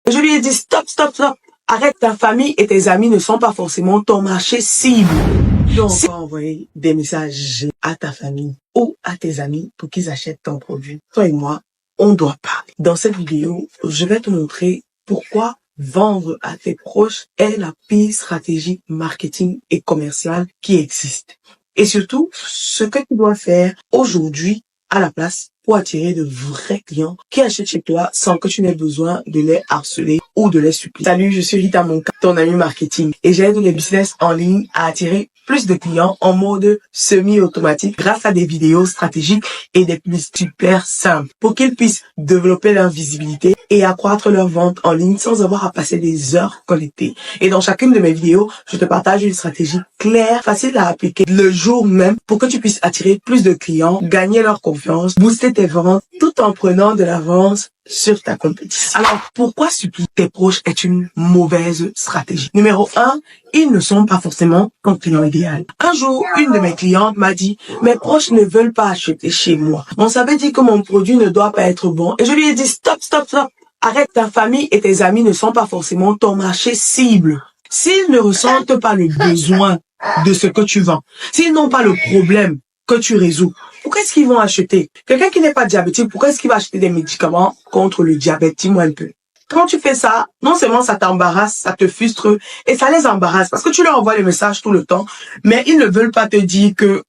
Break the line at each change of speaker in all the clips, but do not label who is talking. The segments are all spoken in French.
Et je lui ai dit, stop, stop, stop. Arrête, ta famille et tes amis ne sont pas forcément ton marché cible. Donc, si tu envoyer des messages à ta famille ou à tes amis pour qu'ils achètent ton produit, toi et moi, on doit parler. Dans cette vidéo, je vais te montrer pourquoi vendre à tes proches est la pire stratégie marketing et commerciale qui existe. Et surtout, ce que tu dois faire aujourd'hui à la place pour attirer de vrais clients qui achètent chez toi sans que tu n'aies besoin de les harceler ou de les supplier. Salut, je suis Rita Monka, ton ami marketing, et j'aide les business en ligne à attirer plus de clients en mode semi-automatique grâce à des vidéos stratégiques et des pubs super simples pour qu'ils puissent développer leur visibilité et accroître leur vente en ligne sans avoir à passer des heures connectées. Et dans chacune de mes vidéos, je te partage une stratégie claire, facile à appliquer le jour même pour que tu puisses attirer plus de clients, gagner leur confiance, booster tes ventes tout en prenant de l'avance sur ta compétition. Alors, pourquoi supplier tes proches est une mauvaise stratégie? Numéro 1, ils ne sont pas forcément ton client idéal. Un jour, une de mes clientes m'a dit, mes proches ne veulent pas acheter chez moi. On s'avait dit que mon produit ne doit pas être bon. Et je lui ai dit, stop, stop, stop. Arrête, ta famille et tes amis ne sont pas forcément ton marché cible. S'ils ne ressentent pas le besoin de ce que tu vends, s'ils n'ont pas le problème que tu résous, pourquoi est-ce qu'ils vont acheter? Quelqu'un qui n'est pas diabétique, pourquoi est-ce qu'il va acheter des médicaments contre le diabète? Dis-moi un peu. Quand tu fais ça, non seulement ça t'embarrasse, ça te frustre et ça les embarrasse parce que tu leur envoies les messages tout le temps, mais ils ne veulent pas te dire que,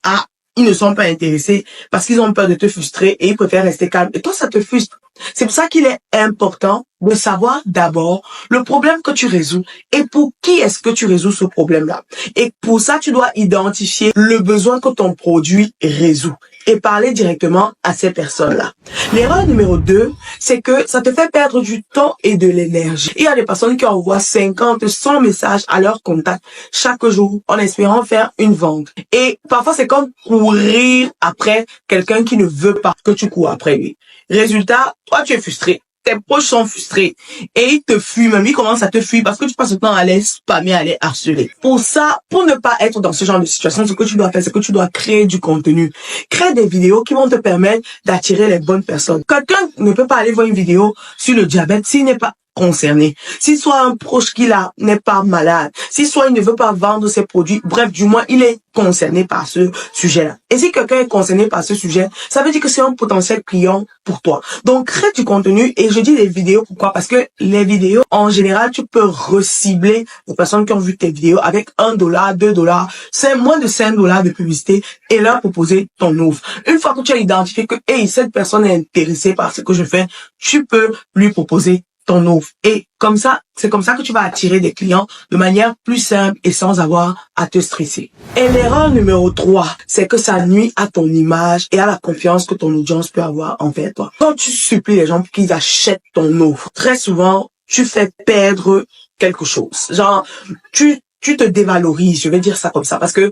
ils ne sont pas intéressés parce qu'ils ont peur de te frustrer et ils préfèrent rester calmes. Et toi, ça te frustre. C'est pour ça qu'il est important de savoir d'abord le problème que tu résous et pour qui est-ce que tu résous ce problème-là. Et pour ça, tu dois identifier le besoin que ton produit résout et parler directement à ces personnes-là. L'erreur numéro 2, c'est que ça te fait perdre du temps et de l'énergie. Il y a des personnes qui envoient 50, 100 messages à leur contact chaque jour en espérant faire une vente. Et parfois, c'est comme courir après quelqu'un qui ne veut pas que tu cours après lui. Résultat, toi, tu es frustré. Tes proches sont frustrés et ils te fuient, même ils commencent à te fuir parce que tu passes le temps à les spammer, à les harceler. Pour ça, pour ne pas être dans ce genre de situation, ce que tu dois faire, c'est que tu dois créer du contenu. Crée des vidéos qui vont te permettre d'attirer les bonnes personnes. Quelqu'un ne peut pas aller voir une vidéo sur le diabète s'il n'est pas concerné. Si soit un proche qui n'est pas malade, si soit il ne veut pas vendre ses produits, bref, du moins, il est concerné par ce sujet-là. Et si quelqu'un est concerné par ce sujet, ça veut dire que c'est un potentiel client pour toi. Donc, crée du contenu et je dis les vidéos, pourquoi? Parce que les vidéos, en général, tu peux recibler les personnes qui ont vu tes vidéos avec $1, $2, c'est moins de $5 de publicité et leur proposer ton offre. Une fois que tu as identifié que, hey, cette personne est intéressée par ce que je fais, tu peux lui proposer ton offre. Et comme ça, c'est comme ça que tu vas attirer des clients de manière plus simple et sans avoir à te stresser. Et l'erreur numéro 3, c'est que ça nuit à ton image et à la confiance que ton audience peut avoir envers toi. Quand tu supplies les gens pour qu'ils achètent ton offre, très souvent, tu fais perdre quelque chose. Genre, tu te dévalorises, je vais dire ça comme ça, parce que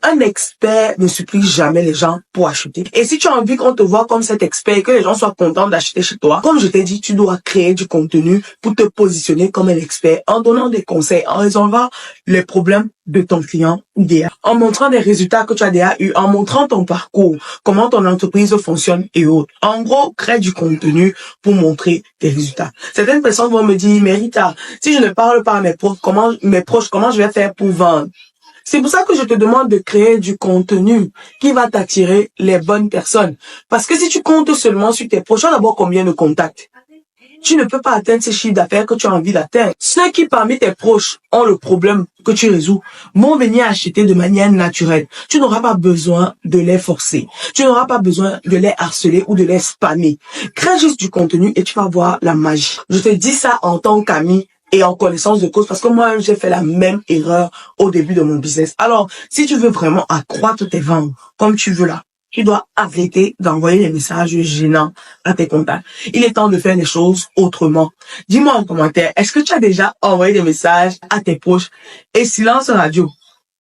un expert ne supplie jamais les gens pour acheter. Et si tu as envie qu'on te voit comme cet expert et que les gens soient contents d'acheter chez toi, comme je t'ai dit, tu dois créer du contenu pour te positionner comme un expert en donnant des conseils, en résolvant les problèmes de ton client idéal, en montrant des résultats que tu as déjà eu, en montrant ton parcours, comment ton entreprise fonctionne et autres. En gros, crée du contenu pour montrer tes résultats. Certaines personnes vont me dire, mais Rita, si je ne parle pas à mes proches, comment je vais faire pour vendre? C'est pour ça que je te demande de créer du contenu qui va t'attirer les bonnes personnes. Parce que si tu comptes seulement sur tes proches, tu as d'abord combien de contacts? Tu ne peux pas atteindre ces chiffres d'affaires que tu as envie d'atteindre. Ceux qui parmi tes proches ont le problème que tu résous vont venir acheter de manière naturelle. Tu n'auras pas besoin de les forcer. Tu n'auras pas besoin de les harceler ou de les spammer. Crée juste du contenu et tu vas voir la magie. Je te dis ça en tant qu'ami et en connaissance de cause parce que moi, j'ai fait la même erreur au début de mon business. Alors, si tu veux vraiment accroître tes ventes comme tu veux là, tu dois arrêter d'envoyer des messages gênants à tes contacts. Il est temps de faire les choses autrement. Dis-moi en commentaire, est-ce que tu as déjà envoyé des messages à tes proches et silence radio?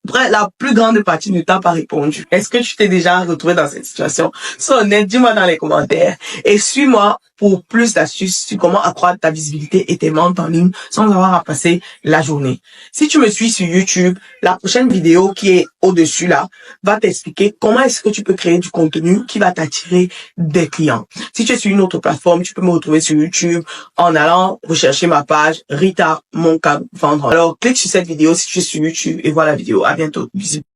Bref, la plus grande partie ne t'a pas répondu. Est-ce que tu t'es déjà retrouvé dans cette situation? Sois honnête, dis-moi dans les commentaires et suis-moi pour plus d'astuces sur comment accroître ta visibilité et tes ventes en ligne sans avoir à passer la journée. Si tu me suis sur YouTube, la prochaine vidéo qui est au-dessus là va t'expliquer comment est-ce que tu peux créer du contenu qui va t'attirer des clients. Si tu es sur une autre plateforme, tu peux me retrouver sur YouTube en allant rechercher ma page Rita Moncab Vendre. Alors, clique sur cette vidéo si tu es sur YouTube et vois la vidéo. À bientôt. Bisous.